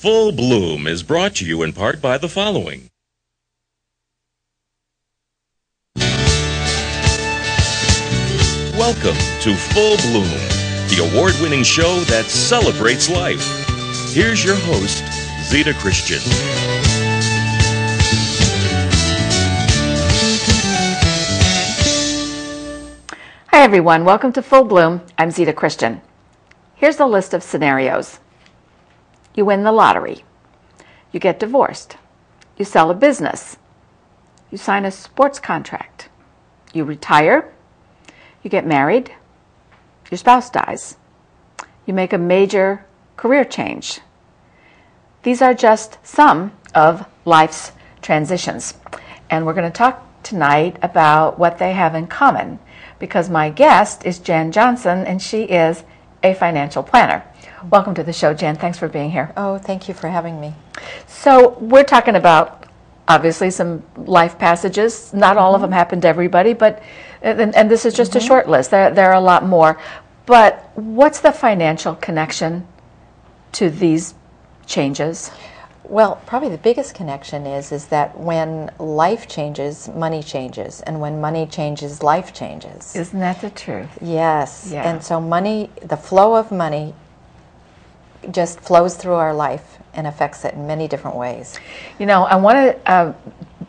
Full Bloom is brought to you in part by the following. Welcome to Full Bloom, the award-winning show that celebrates life. Here's your host, Zita Christian. Hi everyone, welcome to Full Bloom. I'm Zita Christian. Here's a list of scenarios. You win the lottery. You get divorced. You sell a business. You sign a sports contract. You retire. You get married. Your spouse dies. You make a major career change. These are just some of life's transitions. And we're going to talk tonight about what they have in common, because my guest is Jan Johnson, and she is a financial planner. Welcome to the show, Jan. Thanks for being here. Oh, thank you for having me. So we're talking about, obviously, some life passages. Not all of them happen to everybody, but and this is just a short list. There are a lot more. But what's the financial connection to these changes? Well, probably the biggest connection is that when life changes, money changes, and when money changes, life changes. Isn't that the truth? Yes. Yeah. And so money, the flow of money just flows through our life and affects it in many different ways. You know, I want to,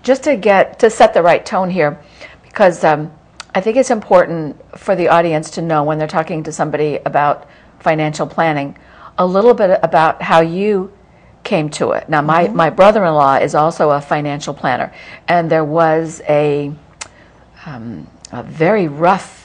just to set the right tone here, because I think it's important for the audience to know when they're talking to somebody about financial planning, a little bit about how you came to it. Now, my brother-in-law is also a financial planner, and there was a very rough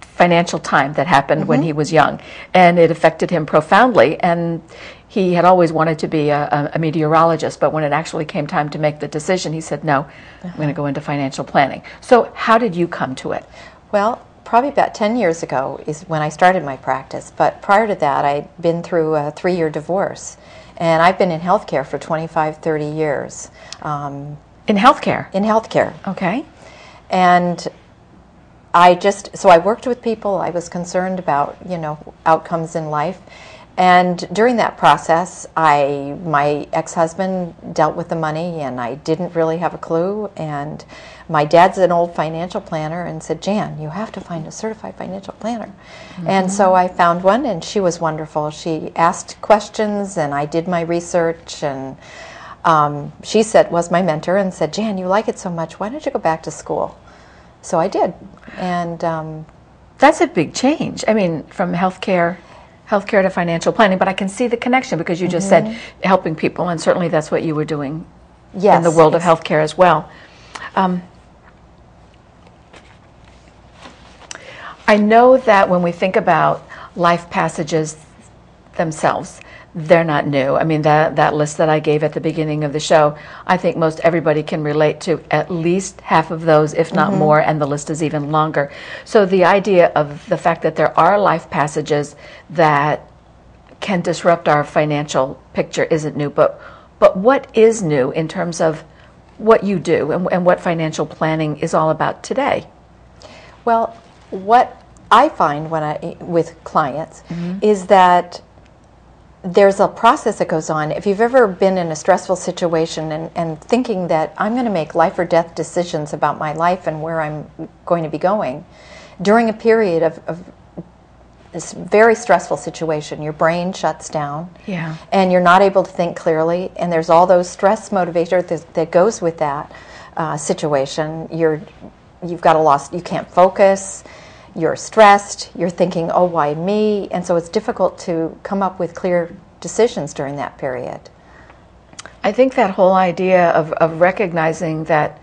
financial time that happened when he was young, and it affected him profoundly. And he had always wanted to be a meteorologist, but when it actually came time to make the decision, he said, no, I'm going to go into financial planning. So how did you come to it? Well, probably about 10 years ago is when I started my practice, but prior to that, I'd been through a 3-year divorce, and I've been in healthcare for 25, 30 years. In healthcare? In healthcare. Okay. And so I worked with people. I was concerned about, outcomes in life. And during that process, my ex-husband dealt with the money, and I didn't really have a clue. And my dad's an old financial planner and said, Jan, you have to find a certified financial planner. And so I found one, and she was wonderful. She asked questions, and I did my research, and she was my mentor and said, Jan, you like it so much, why don't you go back to school? So I did. And that's a big change. I mean, from healthcare to financial planning, but I can see the connection because you just said helping people, and certainly that's what you were doing in the world of healthcare as well. I know that when we think about life passages themselves, they're not new. I mean, that list that I gave at the beginning of the show, I think most everybody can relate to at least half of those, if not more, and the list is even longer. So the idea of the fact that there are life passages that can disrupt our financial picture isn't new, but what is new in terms of what you do and what financial planning is all about today? Well, what I find with clients is that there's a process that goes on. If you've ever been in a stressful situation and thinking that I'm going to make life or death decisions about my life and where I'm going to be going, during a period of this very stressful situation, your brain shuts down, and you're not able to think clearly, and there's all those stress motivators that goes with that situation. You've got a loss, you can't focus, you're stressed, you're thinking, oh, why me? And so it's difficult to come up with clear decisions during that period. I think that whole idea of recognizing that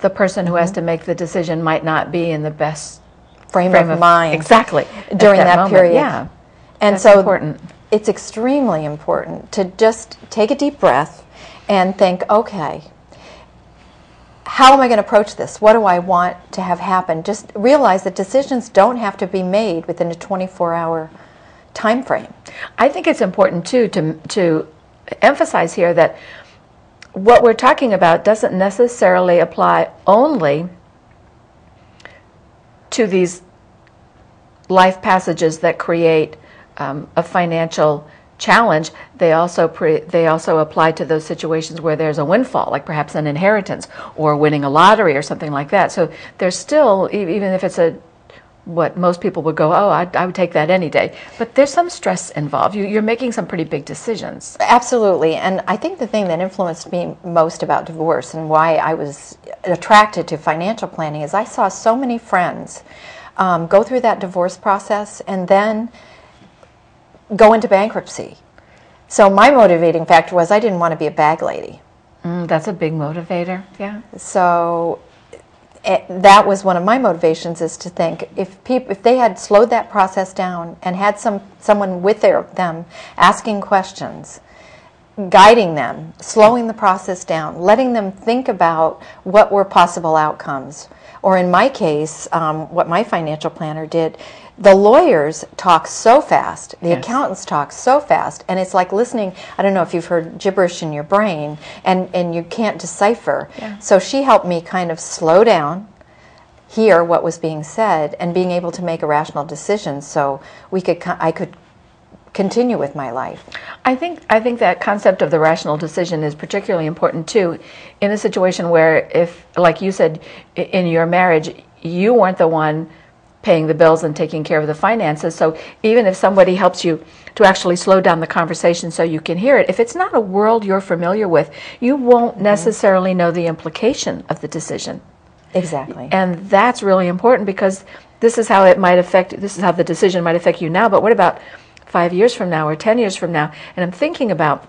the person who has to make the decision might not be in the best frame of mind. Exactly. During that period. Yeah. And that's so important. It's extremely important to just take a deep breath and think, okay, how am I going to approach this? What do I want to have happen? Just realize that decisions don't have to be made within a 24-hour time frame. I think it's important, too, to emphasize here that what we're talking about doesn't necessarily apply only to these life passages that create a financial challenge, they also apply to those situations where there's a windfall, like perhaps an inheritance or winning a lottery or something like that. So there's still, even if it's what most people would go, oh, I would take that any day. But there's some stress involved. You're making some pretty big decisions. Absolutely. And I think the thing that influenced me most about divorce and why I was attracted to financial planning is I saw so many friends go through that divorce process and then go into bankruptcy. So my motivating factor was I didn't want to be a bag lady. That's a big motivator, yeah. So that was one of my motivations, is to think if they had slowed that process down and had someone with them asking questions, guiding them, slowing the process down, letting them think about what were possible outcomes. Or in my case, what my financial planner did, the lawyers talk so fast, the accountants talk so fast, and it's like listening, I don't know if you've heard gibberish in your brain, and you can't decipher. Yeah. So she helped me kind of slow down, hear what was being said, and being able to make a rational decision so I could continue with my life. I think that concept of the rational decision is particularly important too in a situation where, if, like you said, in your marriage, you weren't the one paying the bills and taking care of the finances. So even if somebody helps you to actually slow down the conversation so you can hear it, if it's not a world you're familiar with, you won't necessarily know the implication of the decision. Exactly. And that's really important, because this is how the decision might affect you now, but what about 5 years from now or 10 years from now? And I'm thinking about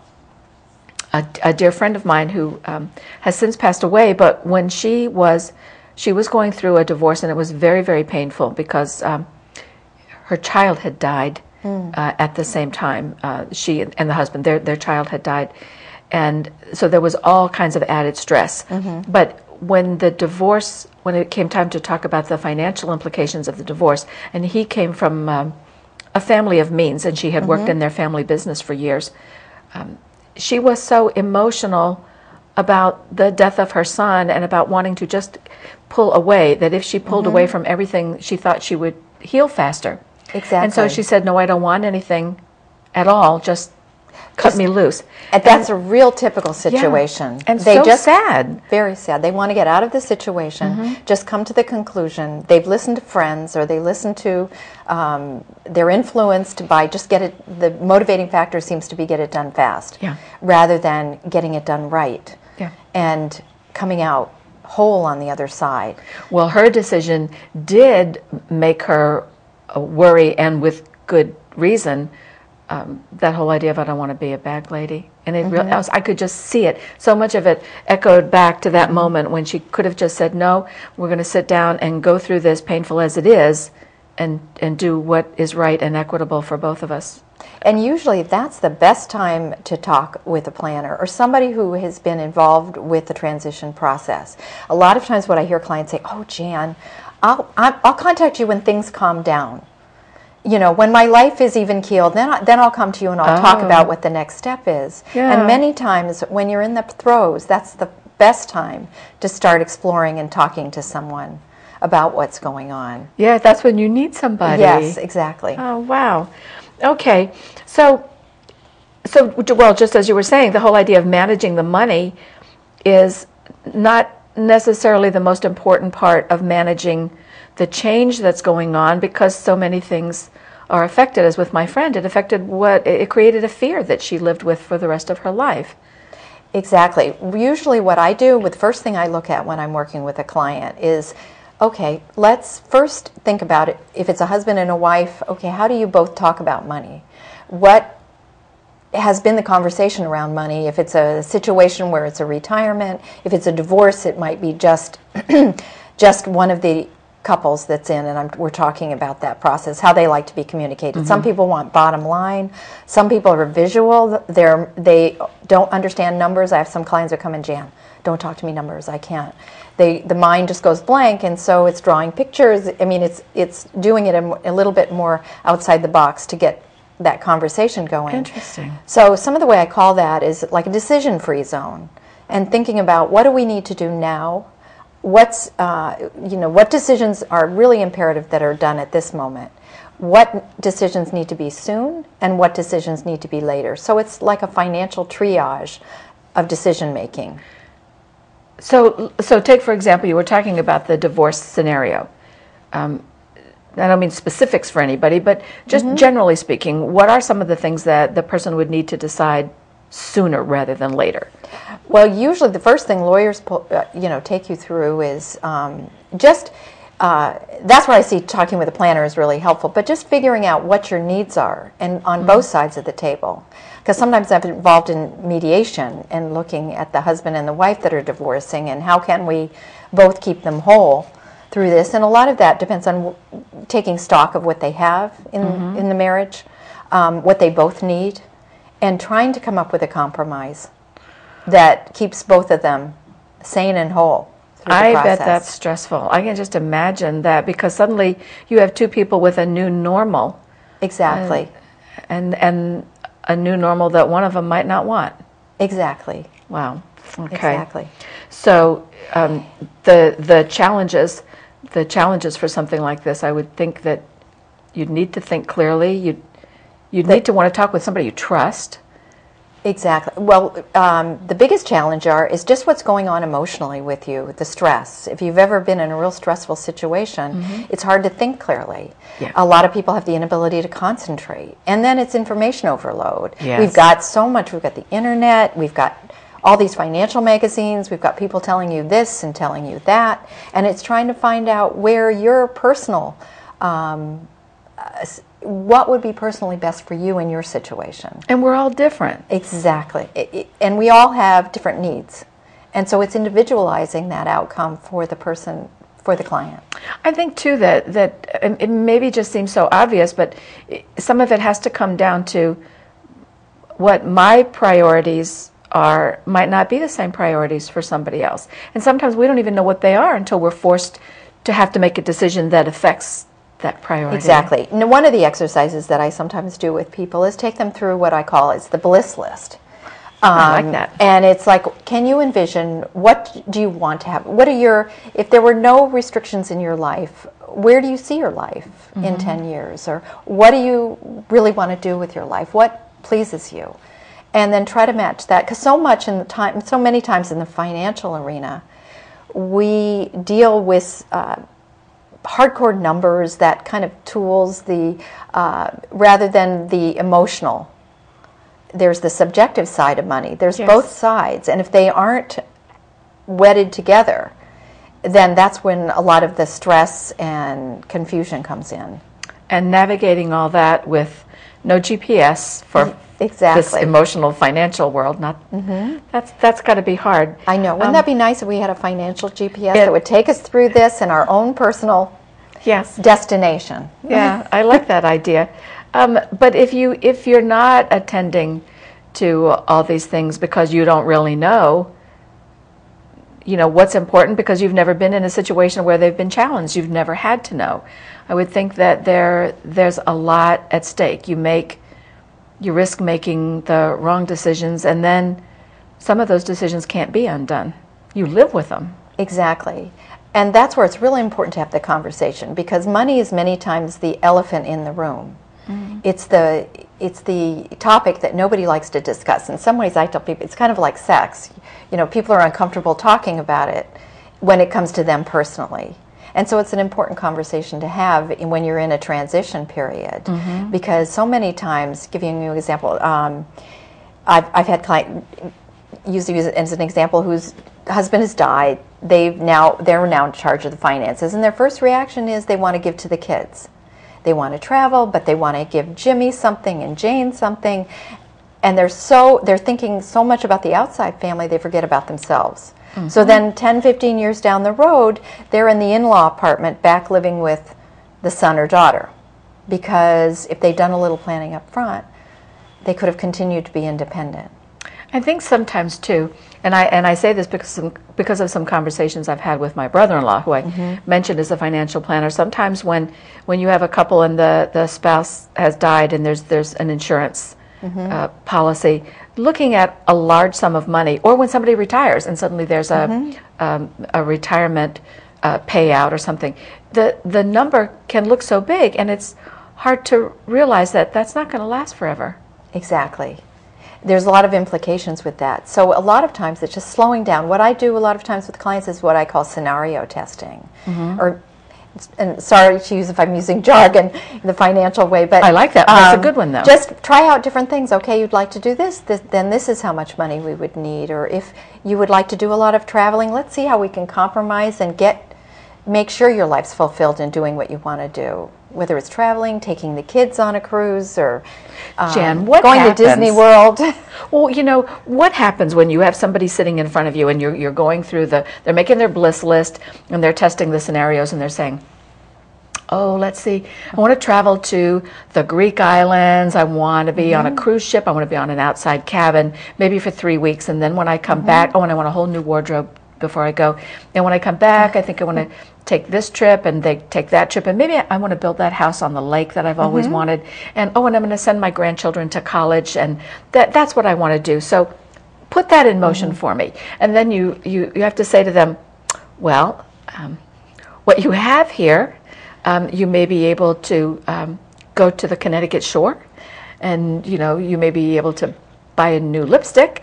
a dear friend of mine who has since passed away, but when she was going through a divorce, and it was very, very painful because her child had died at the same time. She and the husband, their child had died. And so there was all kinds of added stress. But when it came time to talk about the financial implications of the divorce, and he came from a family of means, and she had worked in their family business for years, she was so emotional about the death of her son and about wanting to just pull away, that if she pulled away from everything, she thought she would heal faster. Exactly. And so she said, no, I don't want anything at all, just cut me loose. And that's a real typical situation. Yeah. And they so sad. Very sad. They want to get out of the situation, just come to the conclusion. They've listened to friends, or they listen to, they're influenced by the motivating factor seems to be get it done fast, rather than getting it done right and coming out whole on the other side. Well, her decision did make her worry, and with good reason, that whole idea of I don't want to be a bag lady. And it really, I could just see it. So much of it echoed back to that moment when she could have just said, no, we're going to sit down and go through this, painful as it is, and do what is right and equitable for both of us. And usually that's the best time to talk with a planner or somebody who has been involved with the transition process. A lot of times what I hear clients say, oh, Jan, I'll contact you when things calm down. You know, when my life is even keeled, then I'll come to you and I'll talk about what the next step is. Yeah. And many times when you're in the throes, that's the best time to start exploring and talking to someone about what's going on. Yeah, that's when you need somebody. Yes, exactly. Oh, wow. Okay. So well, just as you were saying, the whole idea of managing the money is not necessarily the most important part of managing the change that's going on, because so many things are affected. As with my friend, it created a fear that she lived with for the rest of her life. Exactly. Usually what I do, the first thing I look at when I'm working with a client is, okay, let's first think about it. If it's a husband and a wife, okay, how do you both talk about money? What has been the conversation around money? If it's a situation where it's a retirement, if it's a divorce, it might be just one of the couples that's in, and we're talking about that process, how they like to be communicated. Some people want bottom line. Some people are visual. They don't understand numbers. I have some clients that come in, Jan, don't talk to me numbers. I can't. The mind just goes blank, and so it's drawing pictures. I mean, it's doing it a little bit more outside the box to get that conversation going. Interesting. So some of the way I call that is like a decision-free zone, and thinking about what do we need to do now. what's what decisions are really imperative that are done at this moment, what decisions need to be soon, and what decisions need to be later. So it's like a financial triage of decision making. So take, for example, you were talking about the divorce scenario. I don't mean specifics for anybody, but just generally speaking, what are some of the things that the person would need to decide sooner rather than later? Well, usually the first thing lawyers take you through is that's where I see talking with a planner is really helpful, but just figuring out what your needs are and on both sides of the table. Because sometimes I've been involved in mediation and looking at the husband and the wife that are divorcing and how can we both keep them whole through this. And a lot of that depends on taking stock of what they have in the marriage, what they both need, and trying to come up with a compromise that keeps both of them sane and whole through the process. I bet that's stressful. I can just imagine that, because suddenly you have two people with a new normal. Exactly. And a new normal that one of them might not want. Exactly. Wow. Okay. Exactly. So the challenges for something like this, I would think that you'd need to think clearly. You'd need to want to talk with somebody you trust. Exactly. Well, the biggest challenge is just what's going on emotionally with you, the stress. If you've ever been in a real stressful situation, it's hard to think clearly. Yeah. A lot of people have the inability to concentrate. And then it's information overload. Yes. We've got so much. We've got the internet. We've got all these financial magazines. We've got people telling you this and telling you that. And it's trying to find out where your personal what would be personally best for you in your situation. And we're all different. Exactly. And we all have different needs. And so it's individualizing that outcome for the person, for the client. I think, too, that it maybe just seems so obvious, but some of it has to come down to what my priorities are might not be the same priorities for somebody else. And sometimes we don't even know what they are until we're forced to have to make a decision that affects that priority. Exactly. And one of the exercises that I sometimes do with people is take them through what I call the Bliss List. I like that. And it's like, can you envision, what do you want to have? If there were no restrictions in your life, where do you see your life in 10 years? Or what do you really want to do with your life? What pleases you? And then try to match that. Because so many times in the financial arena, we deal with hardcore numbers, that kind of tools, rather than the emotional. There's the subjective side of money. There's both sides. And if they aren't wedded together, then that's when a lot of the stress and confusion comes in. And navigating all that with no GPS for this emotional financial world, that's got to be hard. I know. Wouldn't that be nice if we had a financial GPS that would take us through this in our own personal destination? Yeah, I like that idea. But if you're not attending to all these things because you don't really know, what's important, because you've never been in a situation where they've been challenged, you've never had to know. I would think that there's a lot at stake. You risk making the wrong decisions, and then some of those decisions can't be undone. You live with them. Exactly. And that's where it's really important to have the conversation, because money is many times the elephant in the room. It's the topic that nobody likes to discuss. In some ways, I tell people it's kind of like sex. People are uncomfortable talking about it when it comes to them personally. And so it's an important conversation to have when you're in a transition period, because so many times, giving you an example, I've had clients use it as an example whose husband has died. They're now in charge of the finances, and their first reaction is they want to give to the kids. They want to travel, but they want to give Jimmy something and Jane something, and they're thinking so much about the outside family they forget about themselves. So then 10, 15 years down the road, they're in the in-law apartment back living with the son or daughter, because if they'd done a little planning up front, they could have continued to be independent. I think sometimes too, and I say this because of some conversations I've had with my brother-in-law, who I mentioned as a financial planner. Sometimes when you have a couple and the spouse has died and there's an insurance policy, looking at a large sum of money, or when somebody retires and suddenly there's a retirement payout or something, the number can look so big, and it's hard to realize that that's not going to last forever. Exactly. There's a lot of implications with that. So a lot of times it's just slowing down. What I do a lot of times with clients is what I call scenario testing. Or, and sorry to use if I'm using jargon in the financial way, but I like that. That's a good one, though. Just try out different things. Okay, you'd like to do this, then this is how much money we would need. Or if you would like to do a lot of traveling, let's see how we can compromise and make sure your life's fulfilled in doing what you want to do. Whether it's traveling, taking the kids on a cruise, or Jan, going to Disney World. Well, you know, what happens when you have somebody sitting in front of you and you're going through they're making their Bliss List and they're testing the scenarios and they're saying, oh, let's see, I want to travel to the Greek islands, I want to be on a cruise ship, I want to be on an outside cabin, maybe for 3 weeks, and then when I come back, and I want a whole new wardrobe before I go. And when I come back, I think I want to take this trip, and they take that trip, and maybe I want to build that house on the lake that I've always wanted, and and I'm going to send my grandchildren to college, and that's what I want to do. So put that in motion for me. And then you have to say to them, well, what you have here, you may be able to go to the Connecticut shore, and you may be able to buy a new lipstick,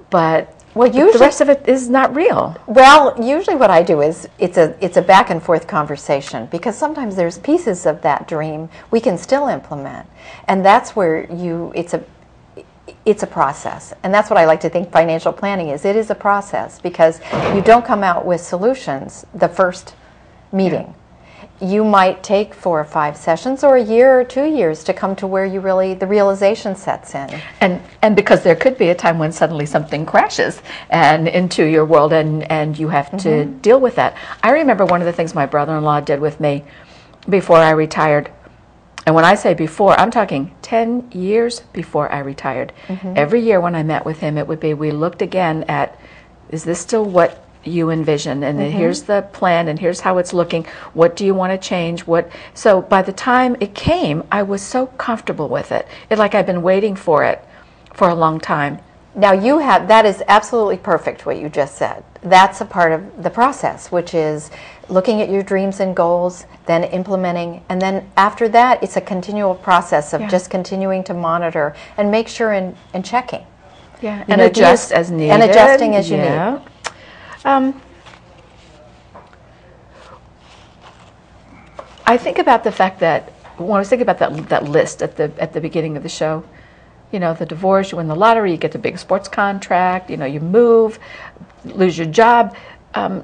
but usually, the rest of it is not real. Well, usually what I do is it's a back and forth conversation, because sometimes there's pieces of that dream we can still implement, and that's where it's a process. And that's what I like to think financial planning is. It is a process, because you don't come out with solutions the first meeting. You might take 4 or 5 sessions, or a year or 2 years, to come to where the realization sets in. And because there could be a time when suddenly something crashes and into your world, and you have to deal with that. I remember one of the things my brother-in-law did with me before I retired. And when I say before, I'm talking 10 years before I retired. Every year when I met with him, it would be, we looked again at, is this still what you envision, and here's the plan, and here's how it's looking, what do you want to change, so by the time it came, I was so comfortable with it. It's like I've been waiting for it for a long time. Now that is absolutely perfect what you just said. That's a part of the process, which is looking at your dreams and goals, then implementing, and then after that it's a continual process of just continuing to monitor and make sure and checking. And adjust as needed. And adjusting as you need. I think about the fact that when I was thinking about that list at the beginning of the show, the divorce, you win the lottery, you get the big sports contract, you move, lose your job. I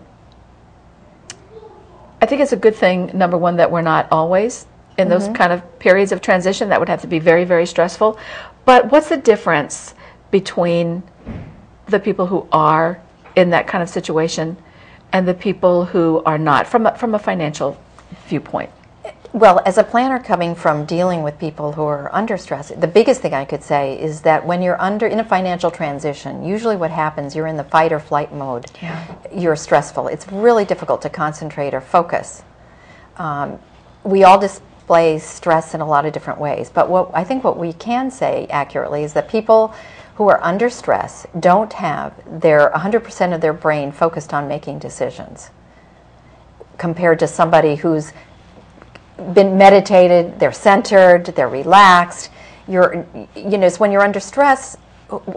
think it's a good thing, number one, that we're not always in those kind of periods of transition. That would have to be very, very stressful. But what's the difference between the people who are in that kind of situation and the people who are not, from a financial viewpoint? Well, as a planner coming from dealing with people who are under stress, the biggest thing I could say is that when you're in a financial transition, usually what happens, you're in the fight or flight mode. You're stressful. It's really difficult to concentrate or focus. We all display stress in a lot of different ways, but I think what we can say accurately is that people who are under stress don't have 100% of their brain focused on making decisions, compared to somebody who's been meditated, they're centered, they're relaxed. It's when you're under stress,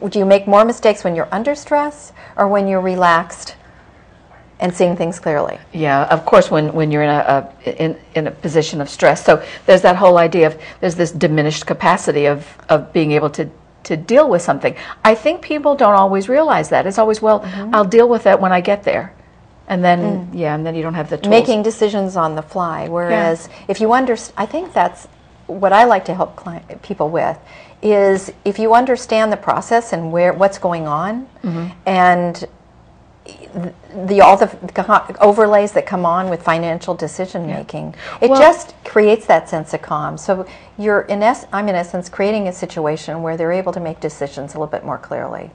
do you make more mistakes when you're under stress or when you're relaxed and seeing things clearly? Yeah, of course, when you're in a position of stress. So there's that whole idea of there's this diminished capacity of being able to deal with something. I think people don't always realize that. It's always, I'll deal with it when I get there. And then, and then you don't have the tools. Making decisions on the fly. Whereas if you I think that's what I like to help people with, is if you understand the process and what's going on, and all the overlays that come on with financial decision making, it just creates that sense of calm. So I'm in essence creating a situation where they're able to make decisions a little bit more clearly.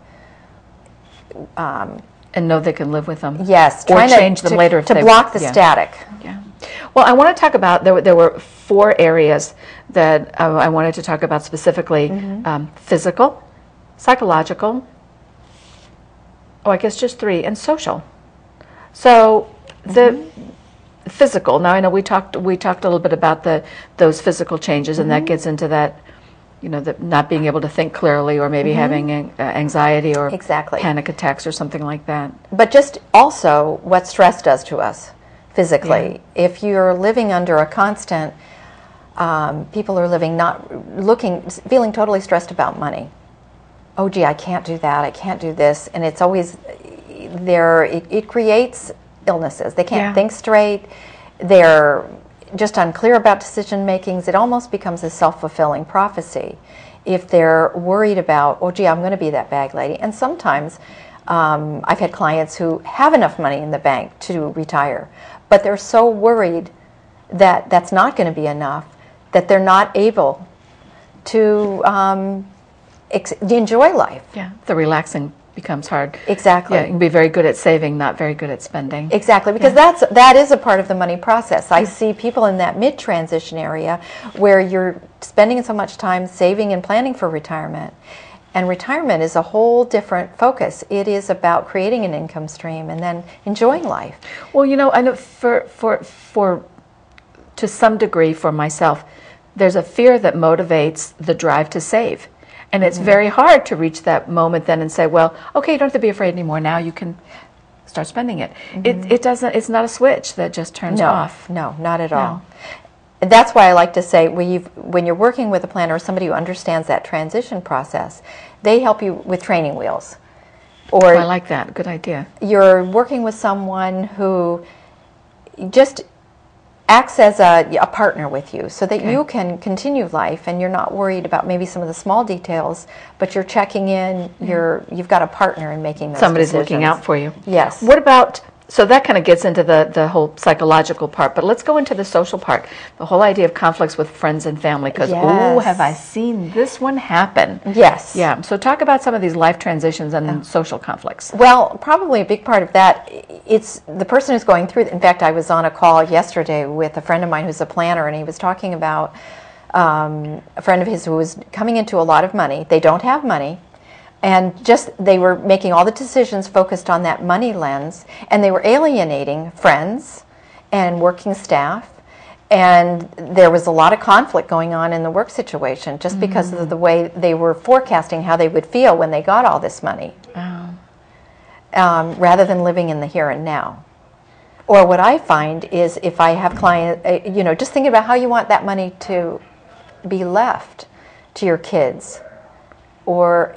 And know they can live with them. Yes, or change them later to block the static. Yeah. Well, I want to talk about there were 4 areas that I wanted to talk about specifically: physical, psychological, oh, I guess just 3, and social. So the physical. Now I know we talked a little bit about those physical changes, and that gets into that, the not being able to think clearly, or maybe having anxiety or panic attacks or something like that. But just also what stress does to us physically. Yeah. If you're living under a constant, people are feeling totally stressed about money. Oh, gee, I can't do that. I can't do this, and it's always there. It creates illnesses. They can't think straight. They're just unclear about decision makings. It almost becomes a self-fulfilling prophecy if they're worried about, oh, gee, I'm going to be that bag lady. And sometimes I've had clients who have enough money in the bank to retire, but they're so worried that that's not going to be enough that they're not able to enjoy life. Yeah, the relaxing becomes hard. Exactly. Yeah, you can be very good at saving, not very good at spending. Exactly, because that is a part of the money process. I see people in that mid-transition area where you're spending so much time saving and planning for retirement. And retirement is a whole different focus. It is about creating an income stream and then enjoying life. Well, I know for to some degree for myself, there's a fear that motivates the drive to save. And it's very hard to reach that moment then and say, well, okay, you don't have to be afraid anymore. Now you can start spending it. It's not a switch that just turns off. No, not at all. That's why I like to say when you're working with a planner or somebody who understands that transition process, they help you with training wheels. Or I like that. Good idea. You're working with someone who just acts as a partner with you so that you can continue life and you're not worried about maybe some of the small details, but you're checking in, you've got a partner in making those Somebody's decisions. looking out for you. Yes. What about, so that kind of gets into the whole psychological part, but let's go into the social part, the whole idea of conflicts with friends and family, because, oh, have I seen this one happen? Yes. Yeah, so talk about some of these life transitions and social conflicts. Well, probably a big part of that, it's the person who's going through. In fact, I was on a call yesterday with a friend of mine who's a planner, and he was talking about a friend of his who was coming into a lot of money. They don't have money, and they were making all the decisions focused on that money lens, and they were alienating friends and working staff, and there was a lot of conflict going on in the work situation just because of the way they were forecasting how they would feel when they got all this money. Rather than living in the here and now. Or what I find is if I have clients, just thinking about how you want that money to be left to your kids, or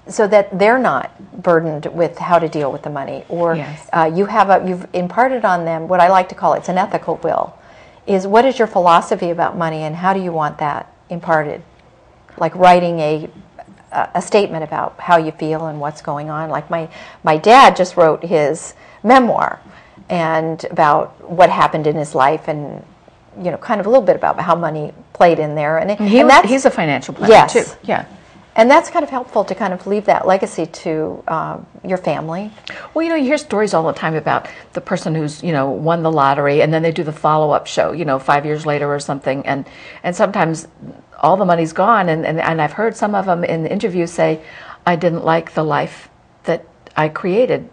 so that they're not burdened with how to deal with the money, or you've imparted on them what I like to call it's an ethical will, is what is your philosophy about money and how do you want that imparted? Like writing a statement about how you feel and what's going on. Like my dad just wrote his memoir and about what happened in his life, and kind of a little bit about how money played in there. And he's a financial planner too. Yeah. And that's kind of helpful to kind of leave that legacy to your family. Well, you hear stories all the time about the person who's, won the lottery, and then they do the follow-up show, 5 years later or something, and sometimes all the money's gone, and I've heard some of them in the interviews say, I didn't like the life that I created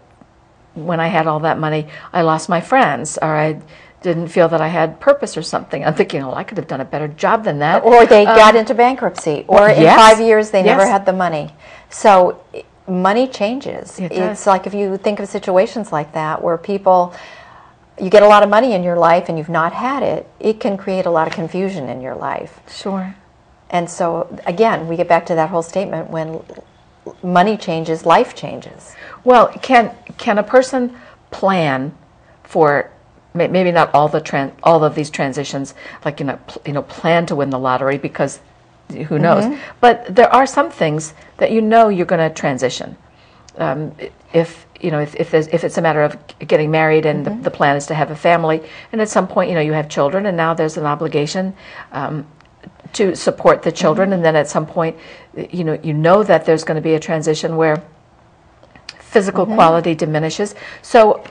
when I had all that money. I lost my friends, or I didn't feel that I had purpose or something. I'm thinking, I could have done a better job than that. Or they got into bankruptcy, or in 5 years they never had the money. So money changes. It's like if you think of situations like that where you get a lot of money in your life and you've not had it, it can create a lot of confusion in your life. Sure. And so, again, we get back to that whole statement, when money changes, life changes. Well, can a person plan for maybe not all of these transitions, like plan to win the lottery, because who knows? But there are some things that you're going to transition. If it's a matter of getting married and the plan is to have a family, and at some point you have children, and now there's an obligation to support the children, and then at some point you know that there's going to be a transition where physical quality diminishes. So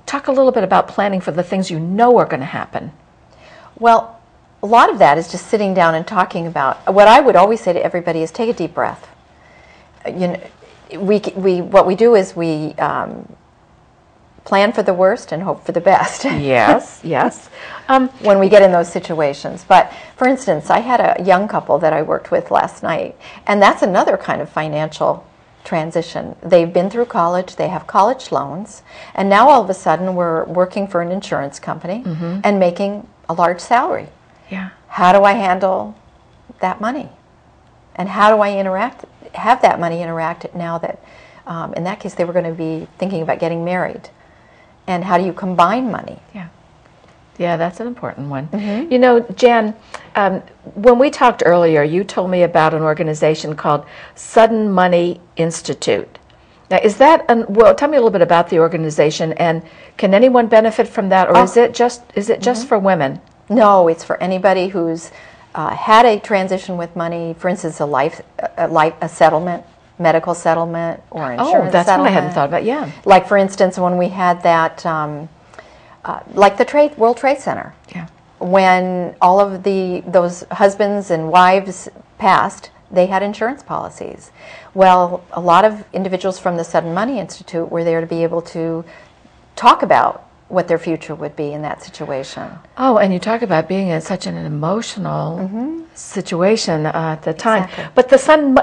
talk a little bit about planning for the things are going to happen. Well, a lot of that is just sitting down and talking about, what I would always say to everybody is take a deep breath. you know, what we do is we plan for the worst and hope for the best. Yes, yes. When we get in those situations. But for instance, I had a young couple that I worked with last night, and that's another kind of financial transition. They've been through college, they have college loans, and now all of a sudden we're working for an insurance company and making a large salary. Yeah. How do I handle that money? And how do I have that money interact now that, in that case, they were going to be thinking about getting married? And how do you combine money? Yeah. Yeah, that's an important one. You know, Jan, when we talked earlier, you told me about an organization called Sudden Money Institute. Now, is that, well, tell me a little bit about the organization, and can anyone benefit from that, or is it just for women? No, it's for anybody who's had a transition with money, for instance, a settlement, medical settlement, or insurance settlement. Oh, that's what I hadn't thought about, yeah. Like, for instance, when we had that, like the World Trade Center. Yeah. When all of those husbands and wives passed, they had insurance policies. Well, a lot of individuals from the Sudden Money Institute were there to be able to talk about what their future would be in that situation. Oh, and you talk about being in such an emotional situation at the time. Exactly. But the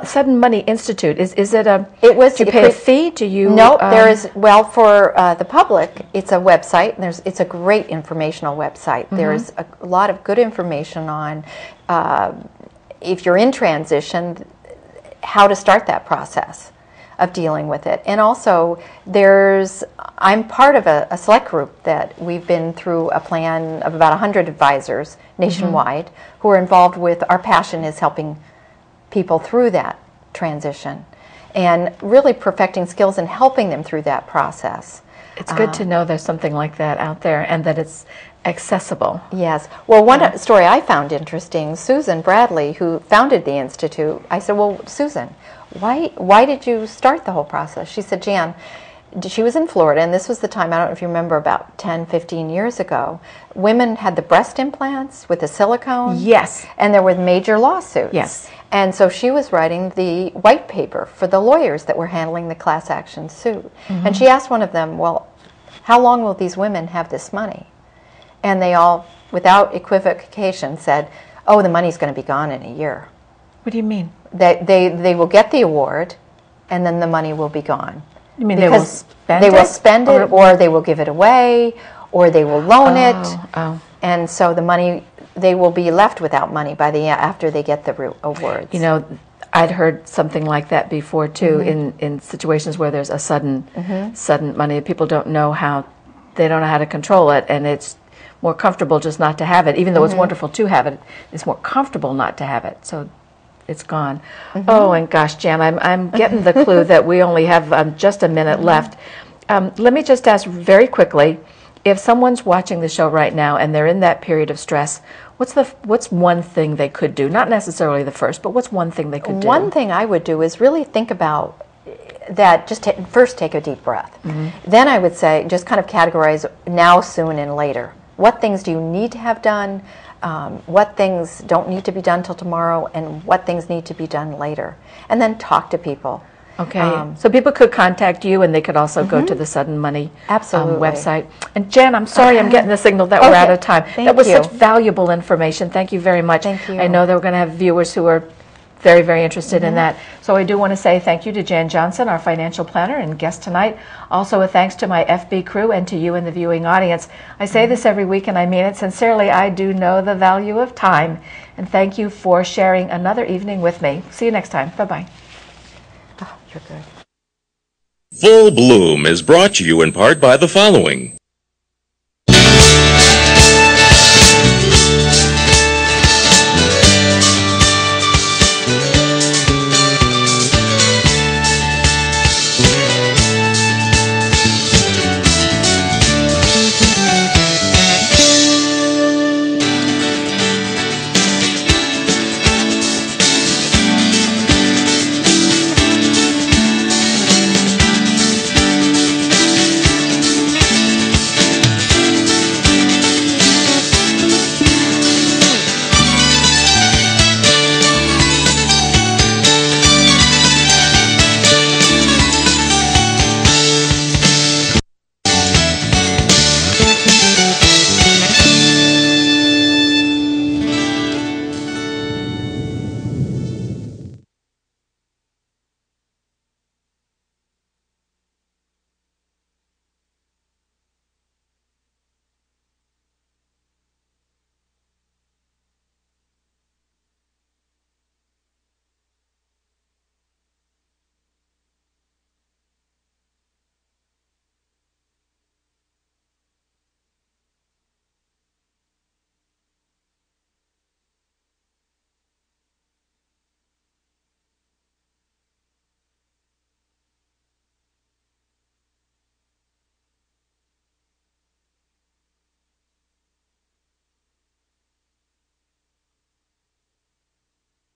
Sudden Money Institute, is it a... It was... Do you pay a fee? Do you... No, there is... Well, for the public, it's a website. It's a great informational website. There's a lot of good information on, if you're in transition, how to start that process of dealing with it. And also, I'm part of a select group that we've been through a plan of about 100 advisors nationwide who are involved with, our passion is helping people through that transition and really perfecting skills and helping them through that process. It's good to know there's something like that out there and that it's accessible. Yes. Well, one story I found interesting, Susan Bradley, who founded the Institute, I said, well, Susan, why did you start the whole process? She said, Jan, she was in Florida, and this was the time, I don't know if you remember, about 10, 15 years ago, women had the breast implants with the silicone. Yes. And there were major lawsuits. Yes. And so she was writing the white paper for the lawyers that were handling the class action suit. And she asked one of them, well, how long will these women have this money? And they all, without equivocation, said, oh, the money's going to be gone in a year. What do you mean? They will get the award, and then the money will be gone. You mean because they will spend it, or they will give it away, or they will loan it. Oh. And so the money, they will be left without money after they get the awards. You know, I'd heard something like that before too, in situations where there's a sudden money. People don't know how to control it, and it's more comfortable just not to have it. Even though it's wonderful to have it, it's more comfortable not to have it. So it's gone. Oh, and gosh, Jan, I'm getting the clue that we only have just a minute left. Let me just ask very quickly, if someone's watching the show right now and they're in that period of stress, what's one thing they could do? Not necessarily the first, but what's one thing they could do? One thing I would do is really think about that. Just first take a deep breath. Then I would say just kind of categorize now, soon, and later. What things do you need to have done? What things don't need to be done till tomorrow, and what things need to be done later? And then talk to people. Okay, so people could contact you, and they could also go to the Sudden Money website. And Jan, I'm sorry I'm getting the signal that we're out of time. That was such valuable information. Thank you very much. Thank you. I know that we're going to have viewers who are very, very interested in that. So I do want to say thank you to Jan Johnson, our financial planner and guest tonight. Also a thanks to my FB crew and to you in the viewing audience. I say this every week and I mean it sincerely. I do know the value of time. And thank you for sharing another evening with me. See you next time. Bye-bye. Oh, you're good. Full Bloom is brought to you in part by the following: